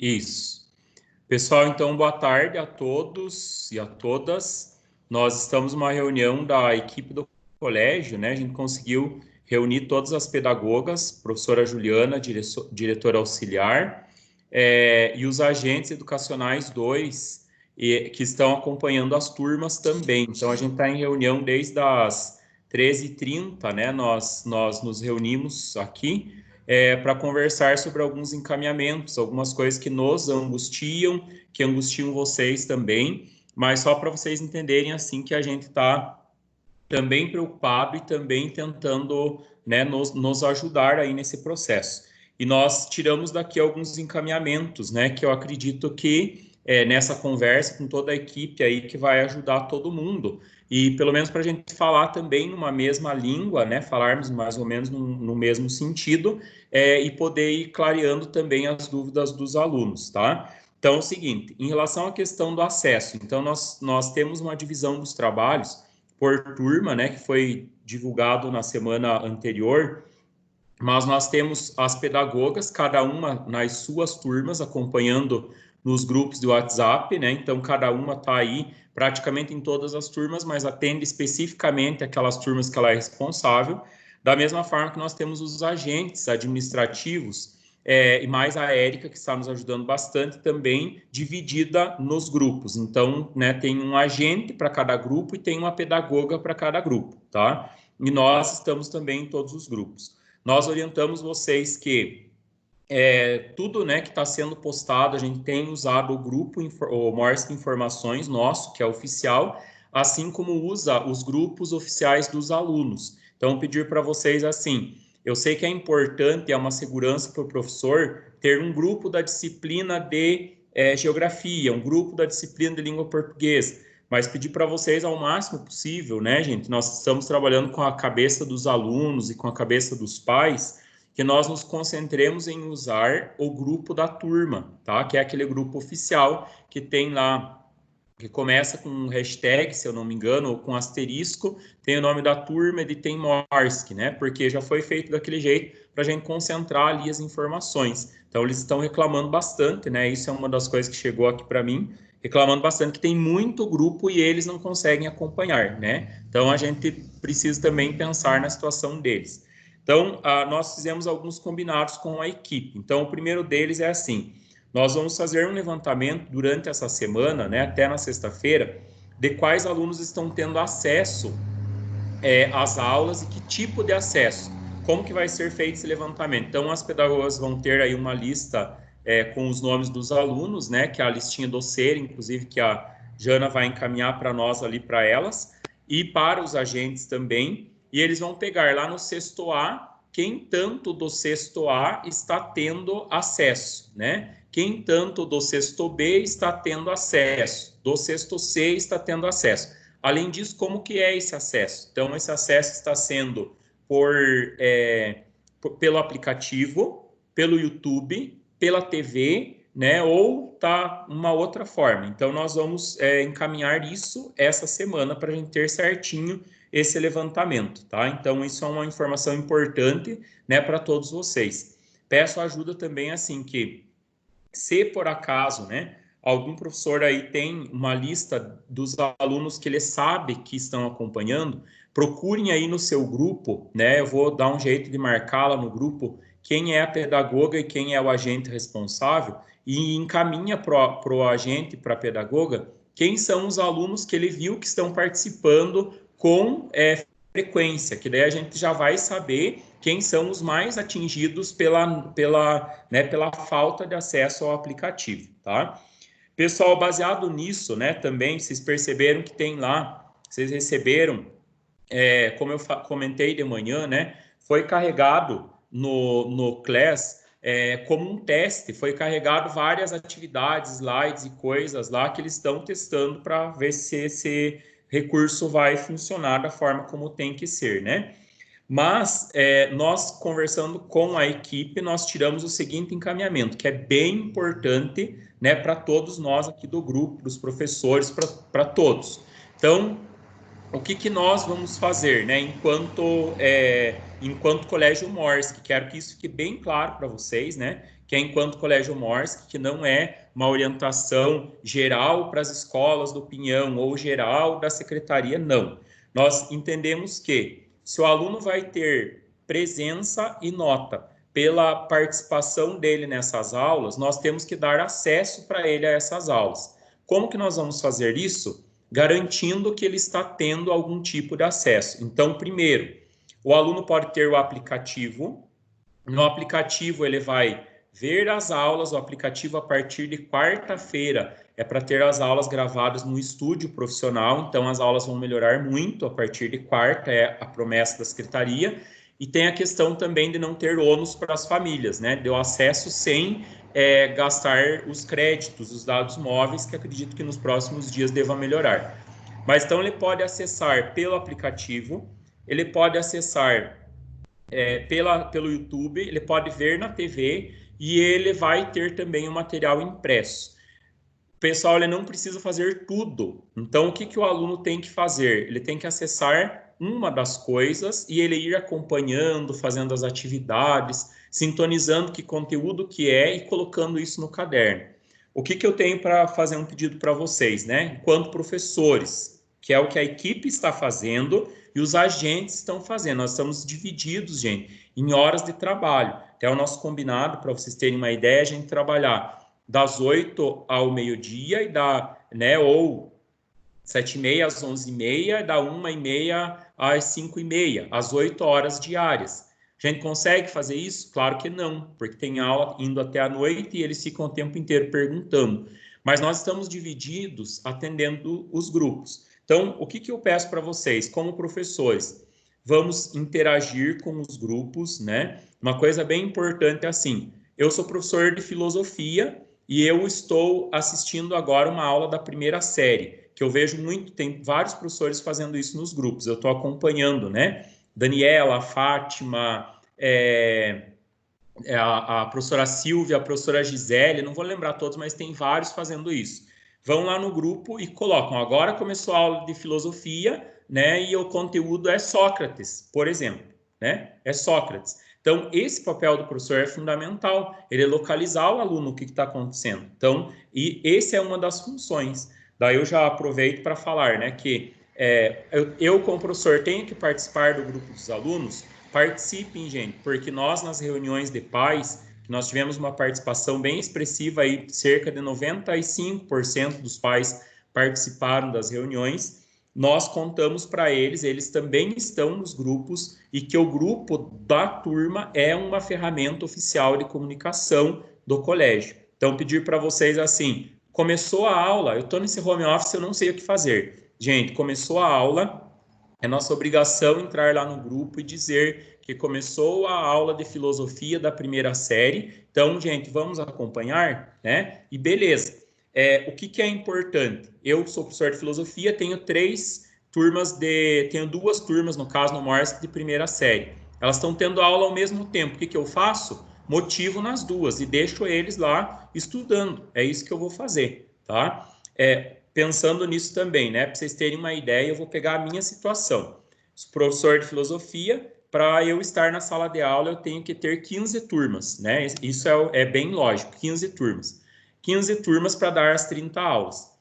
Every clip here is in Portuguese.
Isso. Pessoal, então, boa tarde a todos e a todas. Nós estamos numa reunião da equipe do colégio, né? A gente conseguiu reunir todas as pedagogas, professora Juliana, diretora auxiliar, e os agentes educacionais 2, que estão acompanhando as turmas também. Então, a gente está em reunião desde as 13h30, né? Nós nos reunimos aqui para conversar sobre alguns encaminhamentos, algumas coisas que nos angustiam, que angustiam vocês também, mas só para vocês entenderem assim que a gente está também preocupado e também tentando, né, nos ajudar aí nesse processo. E nós tiramos daqui alguns encaminhamentos, né, que eu acredito que nessa conversa com toda a equipe aí que vai ajudar todo mundo. E pelo menos para a gente falar também numa mesma língua, né, falarmos mais ou menos no mesmo sentido, e poder ir clareando também as dúvidas dos alunos, tá? Então, é o seguinte, em relação à questão do acesso, então nós temos uma divisão dos trabalhos por turma, né, que foi divulgado na semana anterior, mas nós temos as pedagogas, cada uma nas suas turmas, acompanhando nos grupos de WhatsApp, né, então cada uma está aí praticamente em todas as turmas, mas atende especificamente aquelas turmas que ela é responsável, da mesma forma que nós temos os agentes administrativos, e mais a Érica, que está nos ajudando bastante, também dividida nos grupos. Então, né, tem um agente para cada grupo e tem uma pedagoga para cada grupo, tá? E nós estamos também em todos os grupos. Nós orientamos vocês que tudo, né, que está sendo postado, a gente tem usado o grupo, o Morse Informações nosso, que é oficial, assim como usa os grupos oficiais dos alunos. Então, pedir para vocês assim, eu sei que é importante, é uma segurança para o professor ter um grupo da disciplina de geografia, um grupo da disciplina de língua portuguesa, mas pedir para vocês ao máximo possível, né, gente? Nós estamos trabalhando com a cabeça dos alunos e com a cabeça dos pais, que nós nos concentremos em usar o grupo da turma, tá? Que é aquele grupo oficial que tem lá, que começa com um hashtag, se eu não me engano, ou com asterisco, tem o nome da turma e tem Morse, né? Porque já foi feito daquele jeito para a gente concentrar ali as informações. Então, eles estão reclamando bastante, né? Isso é uma das coisas que chegou aqui para mim, reclamando bastante que tem muito grupo e eles não conseguem acompanhar, né? Então, a gente precisa também pensar na situação deles. Então, nós fizemos alguns combinados com a equipe. Então, o primeiro deles é assim: nós vamos fazer um levantamento durante essa semana, né, até na sexta-feira, de quais alunos estão tendo acesso às aulas e que tipo de acesso. Como que vai ser feito esse levantamento? Então, as pedagogas vão ter aí uma lista com os nomes dos alunos, né, que é a listinha do ser, inclusive, que a Jana vai encaminhar para nós ali, para elas, e para os agentes também, e eles vão pegar lá no sexto A quem tanto do sexto A está tendo acesso, né? Quem tanto do sexto B está tendo acesso, do sexto C está tendo acesso. Além disso, como que é esse acesso? Então, esse acesso está sendo pelo aplicativo, pelo YouTube, pela TV, né? Ou tá uma outra forma. Então, nós vamos encaminhar isso essa semana para a gente ter certinho esse levantamento, tá? Então, isso é uma informação importante, né, para todos vocês. Peço ajuda também, assim, que se por acaso, né, algum professor aí tem uma lista dos alunos que ele sabe que estão acompanhando, procurem aí no seu grupo, né, eu vou dar um jeito de marcá-la no grupo, quem é a pedagoga e quem é o agente responsável, e encaminha para o agente, para a pedagoga, quem são os alunos que ele viu que estão participando com frequência, que daí a gente já vai saber quem são os mais atingidos pela falta de acesso ao aplicativo, tá? Pessoal, baseado nisso, né, também vocês perceberam que tem lá, vocês receberam, como eu comentei de manhã, né, foi carregado no Class como um teste, foi carregado várias atividades, slides e coisas lá que eles estão testando para ver se esse recurso vai funcionar da forma como tem que ser, né? Mas nós, conversando com a equipe, nós tiramos o seguinte encaminhamento, que é bem importante, né, para todos nós aqui do grupo, dos professores, para todos. Então, o que nós vamos fazer, né, enquanto enquanto Colégio Morse, que quero que isso fique bem claro para vocês, né? Que é enquanto Colégio Morse, que não é uma orientação geral para as escolas do Pinhão ou geral da secretaria, não. Nós entendemos que se o aluno vai ter presença e nota pela participação dele nessas aulas, nós temos que dar acesso para ele a essas aulas. Como que nós vamos fazer isso? Garantindo que ele está tendo algum tipo de acesso. Então, primeiro, o aluno pode ter o aplicativo. No aplicativo, ele vai ver as aulas. O aplicativo, a partir de quarta-feira, é para ter as aulas gravadas no estúdio profissional. Então, as aulas vão melhorar muito a partir de quarta, é a promessa da secretaria. E tem a questão também de não ter ônus para as famílias, né? Deu acesso sem gastar os créditos, os dados móveis, que acredito que nos próximos dias deva melhorar. Mas então ele pode acessar pelo aplicativo, ele pode acessar pelo YouTube, ele pode ver na TV e ele vai ter também o material impresso. O pessoal, ele não precisa fazer tudo. Então, o que, que o aluno tem que fazer? Ele tem que acessar uma das coisas e ele ir acompanhando, fazendo as atividades, sintonizando que conteúdo que é e colocando isso no caderno. O que, que eu tenho para fazer um pedido para vocês, né? Enquanto professores, que é o que a equipe está fazendo e os agentes estão fazendo. Nós estamos divididos, gente, em horas de trabalho. Até o nosso combinado, para vocês terem uma ideia, a gente trabalhar das 8 ao meio-dia e da, né, ou 7h30 às 11h30, da 1h30 às 5h30, às 8 horas diárias. A gente consegue fazer isso? Claro que não, porque tem aula indo até a noite e eles ficam o tempo inteiro perguntando. Mas nós estamos divididos atendendo os grupos. Então, o que, que eu peço para vocês, como professores? Vamos interagir com os grupos, né? Uma coisa bem importante é assim, eu sou professor de filosofia e eu estou assistindo agora uma aula da primeira série, que eu vejo muito, tem vários professores fazendo isso nos grupos, eu estou acompanhando, né? Daniela, Fátima, a professora Silvia, a professora Gisele, não vou lembrar todos, mas tem vários fazendo isso. Vão lá no grupo e colocam, agora começou a aula de filosofia, né? E o conteúdo é Sócrates, por exemplo, né? É Sócrates. Então, esse papel do professor é fundamental, ele localizar o aluno, o que está acontecendo. Então, e esse é uma das funções. Daí eu já aproveito para falar, né, que eu, como professor, tenho que participar do grupo dos alunos. Participem, gente, porque nós, nas reuniões de pais, nós tivemos uma participação bem expressiva, aí, cerca de 95% dos pais participaram das reuniões. Nós contamos para eles, eles também estão nos grupos, e que o grupo da turma é uma ferramenta oficial de comunicação do colégio. Então, pedir para vocês assim, começou a aula, eu estou nesse home office, eu não sei o que fazer. Gente, começou a aula, é nossa obrigação entrar lá no grupo e dizer que começou a aula de filosofia da primeira série. Então, gente, vamos acompanhar, né? E beleza. O que é importante? Eu sou professor de filosofia, tenho tenho duas turmas, no caso, no Morse, de primeira série. Elas estão tendo aula ao mesmo tempo. O que eu faço? Motivo nas duas e deixo eles lá estudando. É isso que eu vou fazer, tá? Pensando nisso também, né? Para vocês terem uma ideia, eu vou pegar a minha situação. Sou professor de filosofia, para eu estar na sala de aula, eu tenho que ter 15 turmas, né? Isso é bem lógico, 15 turmas. 15 turmas para dar as 30 aulas.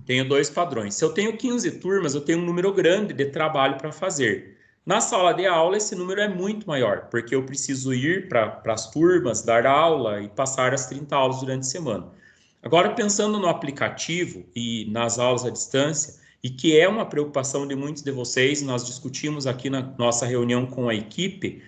Tenho dois padrões. Se eu tenho 15 turmas, eu tenho um número grande de trabalho para fazer. Na sala de aula, esse número é muito maior, porque eu preciso ir para as turmas, dar aula e passar as 30 aulas durante a semana. Agora, pensando no aplicativo e nas aulas à distância, e que é uma preocupação de muitos de vocês, nós discutimos aqui na nossa reunião com a equipe,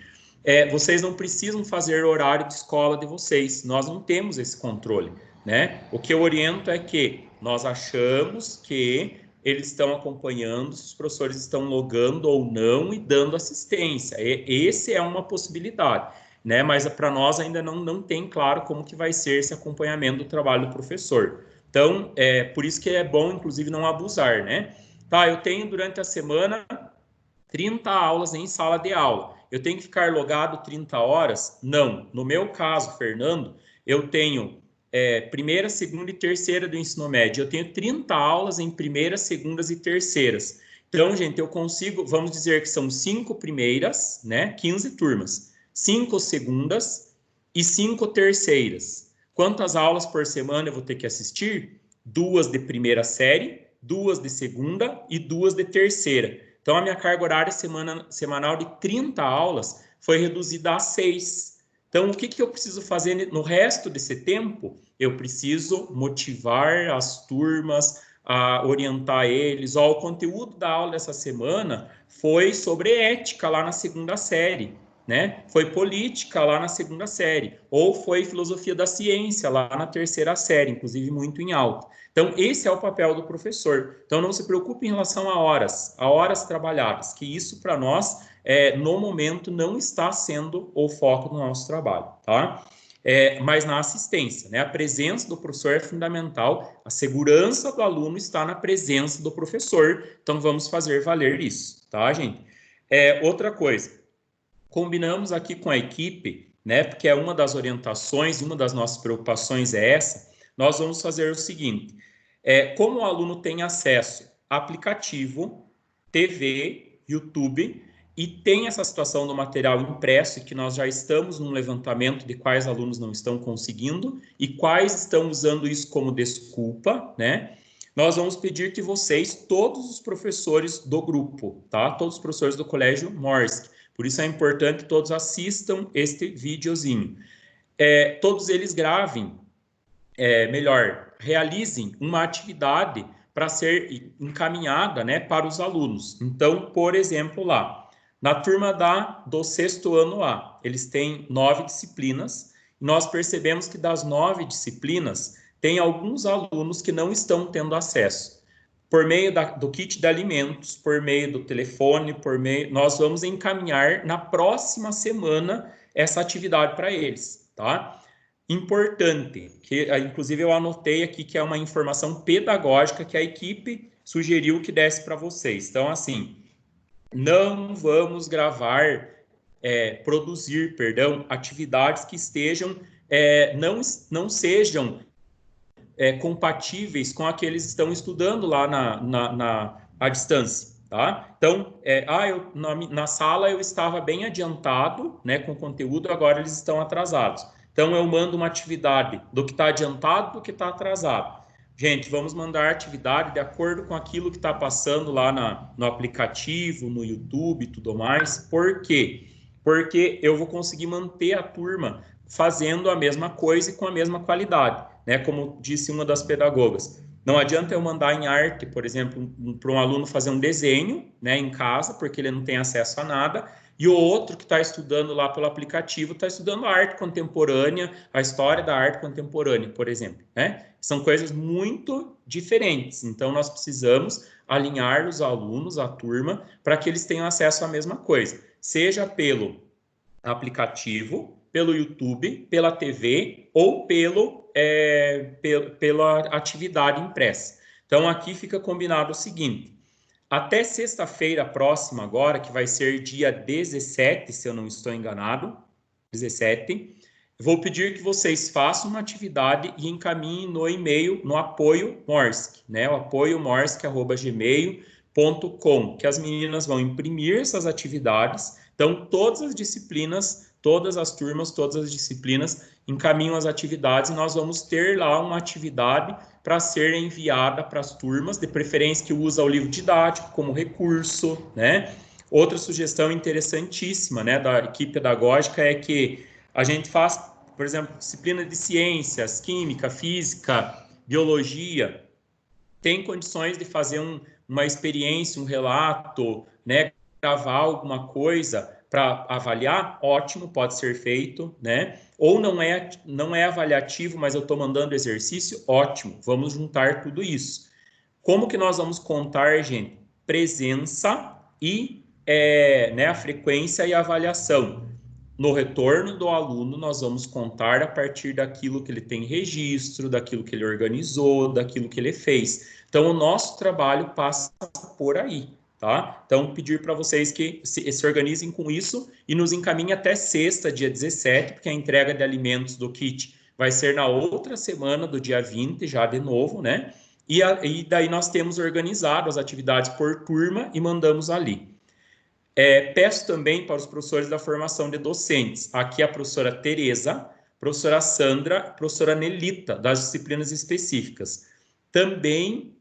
vocês não precisam fazer horário de escola de vocês, nós não temos esse controle, né? O que eu oriento é que nós achamos que eles estão acompanhando, se os professores estão logando ou não e dando assistência. Esse é uma possibilidade, né? Mas para nós ainda não tem claro como que vai ser esse acompanhamento do trabalho do professor. Então, por isso que é bom, inclusive, não abusar, né? Tá, eu tenho durante a semana 30 aulas em sala de aula. Eu tenho que ficar logado 30 horas? Não. No meu caso, Fernando, eu tenho primeira, segunda e terceira do ensino médio. Eu tenho 30 aulas em primeiras, segundas e terceiras. Então, gente, eu consigo, vamos dizer que são 5 primeiras, né? 15 turmas, 5 segundas e 5 terceiras. Quantas aulas por semana eu vou ter que assistir? 2 de primeira série, 2 de segunda e 2 de terceira. Então, a minha carga horária semanal de 30 aulas foi reduzida a 6. Então, o que eu preciso fazer no resto desse tempo? Eu preciso motivar as turmas, a orientar eles. Ó, o conteúdo da aula dessa semana foi sobre ética lá na segunda série, né? Foi política lá na segunda série, ou foi filosofia da ciência lá na terceira série, inclusive muito em alta. Então, esse é o papel do professor. Então, não se preocupe em relação a horas trabalhadas, que isso para nós, no momento, não está sendo o foco do nosso trabalho, tá? Mas na assistência, né? A presença do professor é fundamental, a segurança do aluno está na presença do professor, então vamos fazer valer isso, tá, gente? Outra coisa, combinamos aqui com a equipe, né? Porque é uma das orientações, uma das nossas preocupações é essa, nós vamos fazer o seguinte, como o aluno tem acesso a aplicativo, TV, YouTube, e tem essa situação do material impresso, que nós já estamos num levantamento de quais alunos não estão conseguindo e quais estão usando isso como desculpa, né? Nós vamos pedir que vocês, todos os professores do grupo, tá? Todos os professores do Colégio Morsk, por isso é importante que todos assistam este videozinho. Todos eles gravem, realizem uma atividade para ser encaminhada, né, para os alunos. Então, por exemplo, lá, na turma do sexto ano A, eles têm 9 disciplinas. Nós percebemos que das 9 disciplinas, tem alguns alunos que não estão tendo acesso. Por meio do kit de alimentos, por meio do telefone, nós vamos encaminhar na próxima semana essa atividade para eles, tá? Importante, que inclusive eu anotei aqui que é uma informação pedagógica que a equipe sugeriu que desse para vocês. Então, assim, não vamos produzir, atividades que estejam, não sejam compatíveis com aqueles que estão estudando lá à distância, tá? Então, na sala eu estava bem adiantado, né, com o conteúdo, agora eles estão atrasados. Então, eu mando uma atividade do que está adiantado, do que está atrasado. Gente, vamos mandar atividade de acordo com aquilo que está passando lá no aplicativo, no YouTube e tudo mais. Por quê? Porque eu vou conseguir manter a turma fazendo a mesma coisa e com a mesma qualidade, né? Como disse uma das pedagogas. Não adianta eu mandar em arte, por exemplo, para um aluno fazer um desenho, né, em casa, porque ele não tem acesso a nada, e o outro que está estudando lá pelo aplicativo está estudando a arte contemporânea, a história da arte contemporânea, por exemplo, né? São coisas muito diferentes. Então, nós precisamos alinhar os alunos, a turma, para que eles tenham acesso à mesma coisa, seja pelo aplicativo, pelo YouTube, pela TV ou pela atividade impressa. Então, aqui fica combinado o seguinte, até sexta-feira próxima agora, que vai ser dia 17, se eu não estou enganado, 17, vou pedir que vocês façam uma atividade e encaminhem no e-mail, no apoio Morsk, né? O apoiomorsk@gmail.com, que as meninas vão imprimir essas atividades. Então, todas as disciplinas, todas as turmas, todas as disciplinas encaminham as atividades e nós vamos ter lá uma atividade para ser enviada para as turmas, de preferência que usa o livro didático como recurso, né? Outra sugestão interessantíssima, né, da equipe pedagógica é que a gente faz, por exemplo, disciplina de ciências, química, física, biologia, tem condições de fazer uma experiência, um relato, né, gravar alguma coisa para avaliar, ótimo, pode ser feito, né? Ou não é avaliativo, mas eu estou mandando exercício, ótimo, vamos juntar tudo isso. Como que nós vamos contar, gente? Presença e né, a frequência e a avaliação. No retorno do aluno, nós vamos contar a partir daquilo que ele tem registro, daquilo que ele organizou, daquilo que ele fez. Então, o nosso trabalho passa por aí, tá? Então, pedir para vocês que se organizem com isso e nos encaminhem até sexta, dia 17, porque a entrega de alimentos do kit vai ser na outra semana do dia 20, já de novo, né? E daí nós temos organizado as atividades por turma e mandamos ali. Peço também para os professores da formação de docentes, aqui a professora Tereza, professora Sandra, professora Nelita, das disciplinas específicas. Também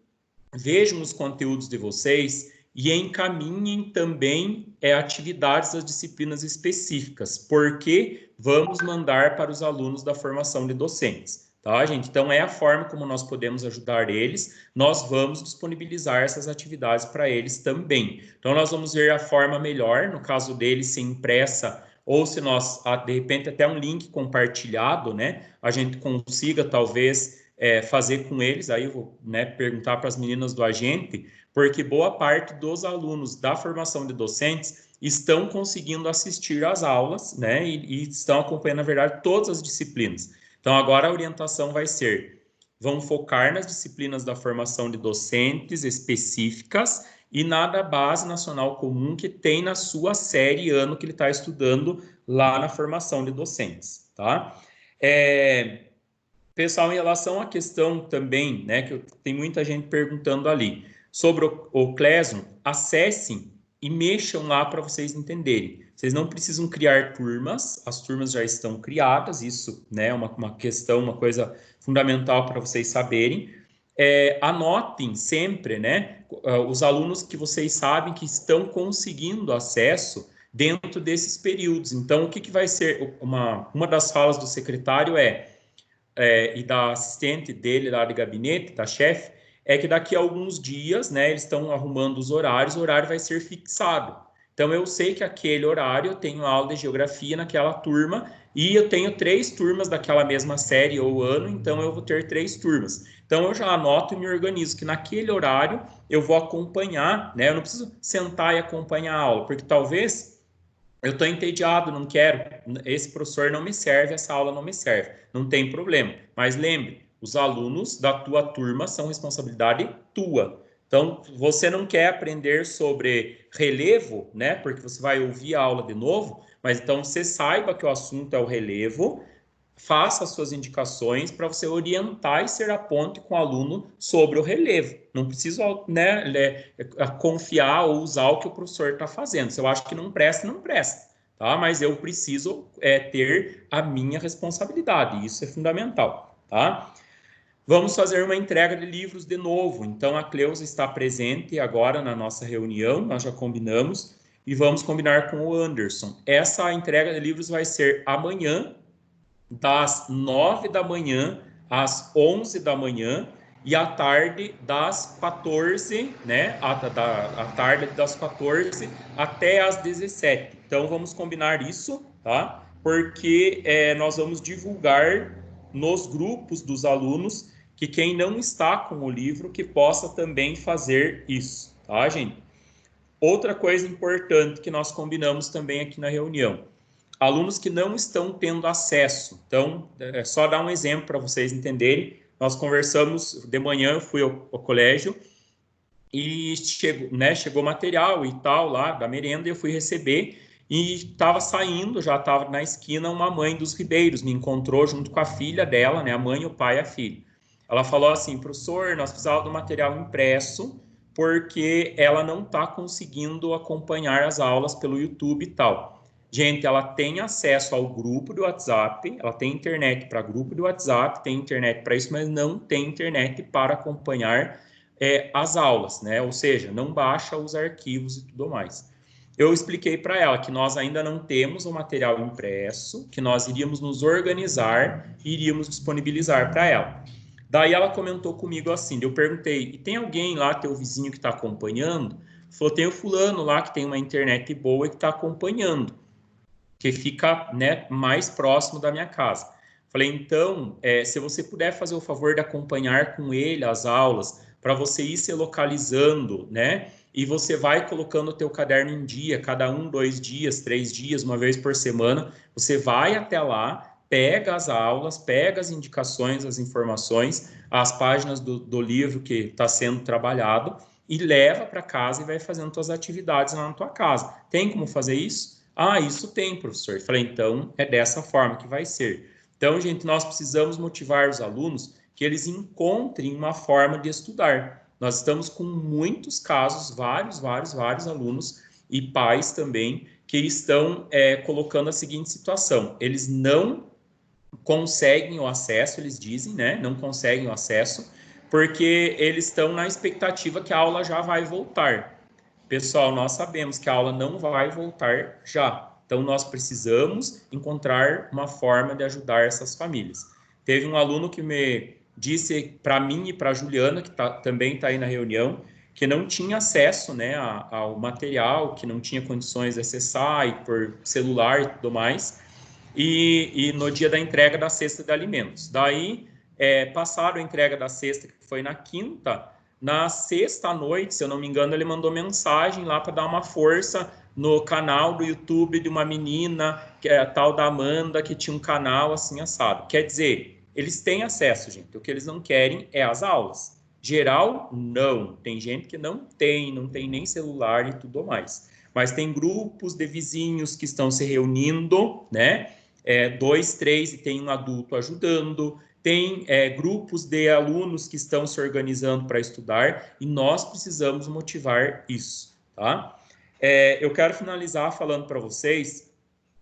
vejam os conteúdos de vocês e encaminhem também atividades das disciplinas específicas, porque vamos mandar para os alunos da formação de docentes. Tá, gente? Então, é a forma como nós podemos ajudar eles, nós vamos disponibilizar essas atividades para eles também. Então, nós vamos ver a forma melhor, no caso deles, ser impressa, ou se nós, de repente, até um link compartilhado, né, a gente consiga, talvez, fazer com eles, aí eu vou, né, perguntar para as meninas do agente, porque boa parte dos alunos da formação de docentes estão conseguindo assistir às aulas, né, e estão acompanhando, na verdade, todas as disciplinas. Então, agora a orientação vai ser, vão focar nas disciplinas da formação de docentes específicas e na da Base Nacional Comum que tem na sua série ano que ele está estudando lá na formação de docentes, tá? Pessoal, em relação à questão também, né, que tem muita gente perguntando ali, sobre o Classroom, acessem e mexam lá para vocês entenderem. Vocês não precisam criar turmas, as turmas já estão criadas, isso, né, é uma questão, uma coisa fundamental para vocês saberem. Anotem sempre, né, os alunos que vocês sabem que estão conseguindo acesso dentro desses períodos. Então, o que vai ser, uma das falas do secretário e da assistente dele lá de gabinete, da chefe, é que daqui a alguns dias, né, eles estão arrumando os horários, o horário vai ser fixado. Então, eu sei que aquele horário eu tenho aula de geografia naquela turma e eu tenho 3 turmas daquela mesma série ou ano, então eu vou ter 3 turmas. Então, eu já anoto e me organizo que naquele horário eu vou acompanhar, né, eu não preciso sentar e acompanhar a aula, porque talvez eu estou entediado, não quero, esse professor não me serve, essa aula não me serve, não tem problema. Mas lembre, os alunos da tua turma são responsabilidade tua. Então, você não quer aprender sobre relevo, né? Porque você vai ouvir a aula de novo, mas então você saiba que o assunto é o relevo, faça as suas indicações para você orientar e ser a ponte com o aluno sobre o relevo. Não precisa, né, confiar ou usar o que o professor está fazendo. Se eu acho que não presta, não presta. Tá? Mas eu preciso ter a minha responsabilidade. Isso é fundamental. Tá? Vamos fazer uma entrega de livros de novo. Então, a Cleusa está presente agora na nossa reunião, nós já combinamos, e vamos combinar com o Anderson. Essa entrega de livros vai ser amanhã, das 9 da manhã às 11 da manhã e à tarde das 14, né? À tarde das 14 até às 17. Então vamos combinar isso, tá? Porque nós vamos divulgar nos grupos dos alunos que quem não está com o livro que possa também fazer isso, tá, gente? Outra coisa importante que nós combinamos também aqui na reunião, alunos que não estão tendo acesso. Então, é só dar um exemplo para vocês entenderem. Nós conversamos de manhã, eu fui ao colégio e chegou material e tal lá da merenda, eu fui receber e estava saindo, já estava na esquina, uma mãe dos Ribeiros, me encontrou junto com a filha dela, né, a mãe, o pai e a filha. Ela falou assim, professor, nós precisávamos do material impresso, porque ela não está conseguindo acompanhar as aulas pelo YouTube e tal. Gente, ela tem acesso ao grupo do WhatsApp, ela tem internet para grupo do WhatsApp, tem internet para isso, mas não tem internet para acompanhar as aulas, né? Ou seja, não baixa os arquivos e tudo mais. Eu expliquei para ela que nós ainda não temos o material impresso, que nós iríamos nos organizar e iríamos disponibilizar para ela. Daí ela comentou comigo assim, eu perguntei, e tem alguém lá, teu vizinho que está acompanhando? Falou, tem o fulano lá que tem uma internet boa e que está acompanhando, que fica, né, mais próximo da minha casa. Falei, então, se você puder fazer o favor de acompanhar com ele as aulas, para você ir se localizando, né? E você vai colocando o teu caderno em dia, cada 1, 2 dias, 3 dias, uma vez por semana, você vai até lá, pega as aulas, pega as indicações, as informações, as páginas do livro que está sendo trabalhado e leva para casa e vai fazendo suas atividades lá na tua casa. Tem como fazer isso? Ah, isso tem, professor. Eu falei, então é dessa forma que vai ser. Então, gente, nós precisamos motivar os alunos que eles encontrem uma forma de estudar. Nós estamos com muitos casos, vários alunos e pais também, que estão colocando a seguinte situação: eles não conseguem o acesso, eles dizem, né? Não conseguem o acesso, porque eles estão na expectativa que a aula já vai voltar. Pessoal, nós sabemos que a aula não vai voltar já. Então, nós precisamos encontrar uma forma de ajudar essas famílias. Teve um aluno que me disse para mim e para a Juliana, que também está aí na reunião, que não tinha acesso, né, ao material, que não tinha condições de acessar, e por celular e tudo mais, e no dia da entrega da cesta de alimentos. Daí, passaram a entrega da cesta, que foi na quinta. Na sexta à noite, se eu não me engano, ele mandou mensagem lá para dar uma força no canal do YouTube de uma menina, que é a tal da Amanda, que tinha um canal assim assado. Quer dizer, eles têm acesso, gente. O que eles não querem é as aulas. Geral, não. Tem gente que não tem nem celular e tudo mais. Mas tem grupos de vizinhos que estão se reunindo, né? 2, 3 e tem um adulto ajudando. Tem grupos de alunos que estão se organizando para estudar e nós precisamos motivar isso, tá? Eu quero finalizar falando para vocês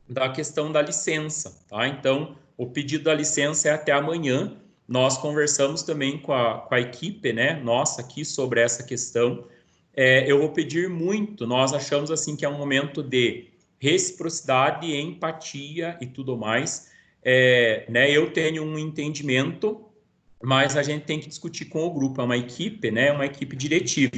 da questão da licença, tá? Então, o pedido da licença é até amanhã. Nós conversamos também com a equipe, né, nossa aqui sobre essa questão. Eu vou pedir muito, nós achamos assim que é um momento de reciprocidade, empatia e tudo mais. Né, eu tenho um entendimento, mas a gente tem que discutir com o grupo, é uma equipe, né, uma equipe diretiva.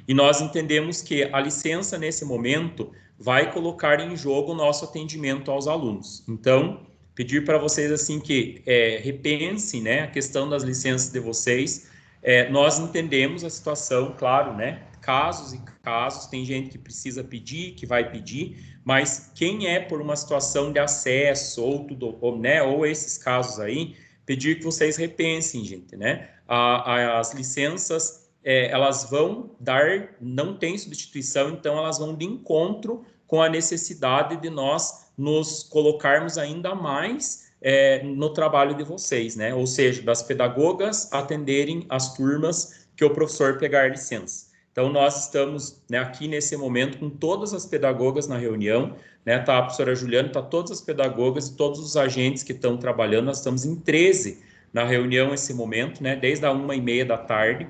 E nós entendemos que a licença, nesse momento, vai colocar em jogo o nosso atendimento aos alunos. Então, pedir para vocês assim que repensem, né, a questão das licenças de vocês. Nós entendemos a situação, claro, né, casos e casos, tem gente que precisa pedir, que vai pedir, mas quem é por uma situação de acesso ou esses casos aí, pedir que vocês repensem, gente, né? As licenças, elas vão dar, não tem substituição, então elas vão de encontro com a necessidade de nós nos colocarmos ainda mais no trabalho de vocês, né? Ou seja, das pedagogas atenderem as turmas que o professor pegar licença. Então, nós estamos, né, aqui nesse momento com todas as pedagogas na reunião, né, tá a professora Juliana, tá todas as pedagogas e todos os agentes que estão trabalhando, nós estamos em 13 na reunião nesse momento, né, desde a 1h30 da tarde,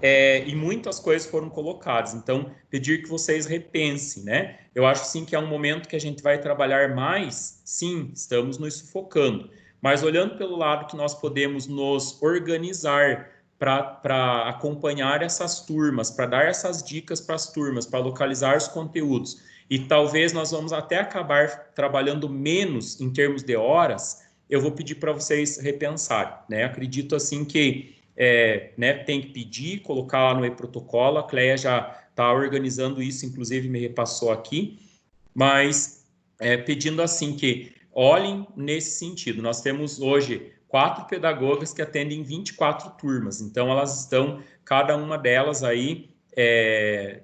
e muitas coisas foram colocadas, então, pedir que vocês repensem, né, eu acho, sim, que é um momento que a gente vai trabalhar mais, sim, estamos nos sufocando, mas olhando pelo lado que nós podemos nos organizar para acompanhar essas turmas, para dar essas dicas para as turmas, para localizar os conteúdos, e talvez nós vamos até acabar trabalhando menos em termos de horas, eu vou pedir para vocês repensarem, né? Acredito assim que né, tem que pedir, colocar lá no e-protocolo, a Cleia já está organizando isso, inclusive me repassou aqui, mas pedindo assim que olhem nesse sentido. Nós temos hoje 4 pedagogas que atendem 24 turmas, então elas estão, cada uma delas aí,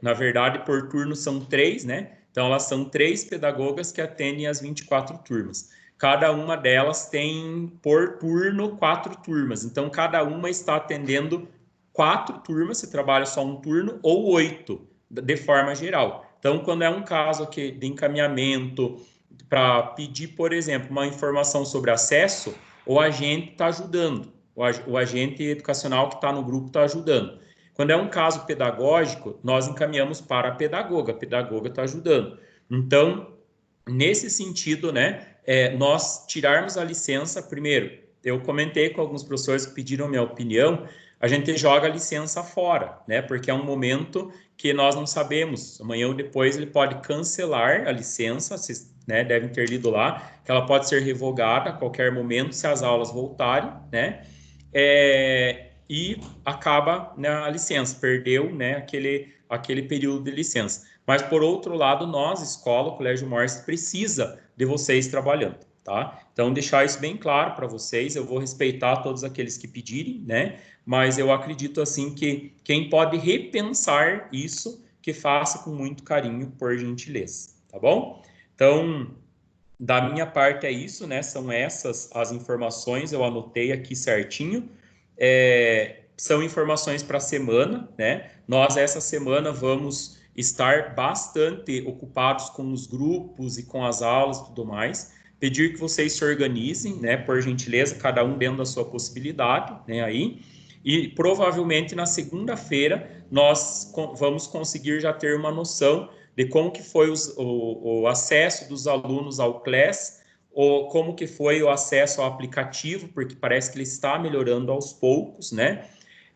na verdade, por turno são 3, né? Então elas são 3 pedagogas que atendem as 24 turmas. Cada uma delas tem, por turno, 4 turmas. Então, cada uma está atendendo 4 turmas, se trabalha só um turno, ou 8, de forma geral. Então, quando é um caso aqui de encaminhamento para pedir, por exemplo, uma informação sobre acesso, o agente está ajudando, o agente educacional que está no grupo está ajudando. Quando é um caso pedagógico, nós encaminhamos para a pedagoga está ajudando. Então, nesse sentido, né, nós tirarmos a licença, primeiro, eu comentei com alguns professores que pediram minha opinião, a gente joga a licença fora, né, porque é um momento que nós não sabemos, amanhã ou depois ele pode cancelar a licença, vocês, né, devem ter lido lá, que ela pode ser revogada a qualquer momento se as aulas voltarem, né, e acaba, né, a licença, perdeu, né, aquele período de licença. Mas, por outro lado, nós, escola, o Colégio Morse, precisa de vocês trabalhando, tá? Então, deixar isso bem claro para vocês, eu vou respeitar todos aqueles que pedirem, né? Mas eu acredito, assim, que quem pode repensar isso, que faça com muito carinho, por gentileza, tá bom? Então, da minha parte é isso, né? São essas as informações, eu anotei aqui certinho. são informações para a semana, né? Nós, essa semana, vamos estar bastante ocupados com os grupos e com as aulas e tudo mais. Pedir que vocês se organizem, né? Por gentileza, cada um dentro da sua possibilidade, né? Aí. E provavelmente na segunda-feira nós vamos conseguir já ter uma noção de como que foi o acesso dos alunos ao CLES, ou como que foi o acesso ao aplicativo, porque parece que ele está melhorando aos poucos, né?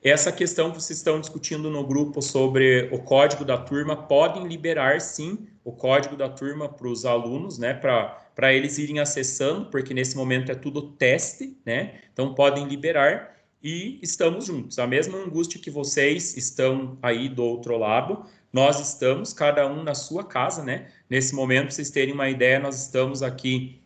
Essa questão que vocês estão discutindo no grupo sobre o código da turma, podem liberar, sim, o código da turma para os alunos, né, para eles irem acessando, porque nesse momento é tudo teste, né? Então, podem liberar e estamos juntos. A mesma angústia que vocês estão aí do outro lado, nós estamos, cada um na sua casa, né? Nesse momento, para vocês terem uma ideia, nós estamos aqui,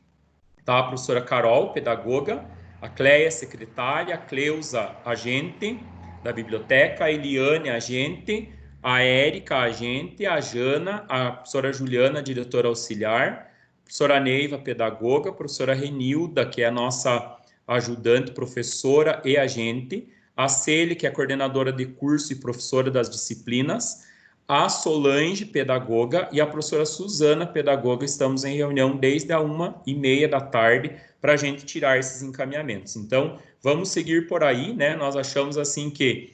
tá? A professora Carol, pedagoga, a Cleia, secretária, a Cleusa, agente da biblioteca, a Eliane, agente, a Érica, agente, a Jana, a professora Juliana, diretora auxiliar, a professora Neiva, pedagoga, a professora Renilda, que é a nossa ajudante, professora e agente, a Cele, que é coordenadora de curso e professora das disciplinas, a Solange, pedagoga, e a professora Suzana, pedagoga. Estamos em reunião desde a 1h30 da tarde para a gente tirar esses encaminhamentos. Então, vamos seguir por aí, né? Nós achamos assim que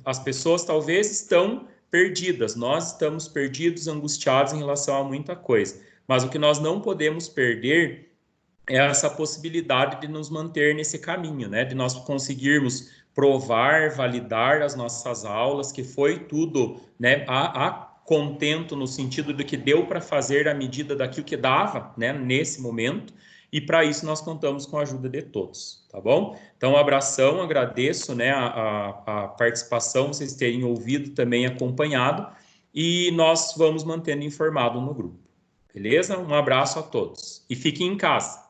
as pessoas talvez estão perdidas, nós estamos perdidos, angustiados em relação a muita coisa, mas o que nós não podemos perder é essa possibilidade de nos manter nesse caminho, né? De nós conseguirmos provar, validar as nossas aulas, que foi tudo, né, a contento no sentido de que deu para fazer à medida daquilo que dava, né, nesse momento, e para isso nós contamos com a ajuda de todos, tá bom? Então, um abração, agradeço, né, a participação, vocês terem ouvido também, acompanhado, e nós vamos mantendo informado no grupo, beleza? Um abraço a todos, e fiquem em casa.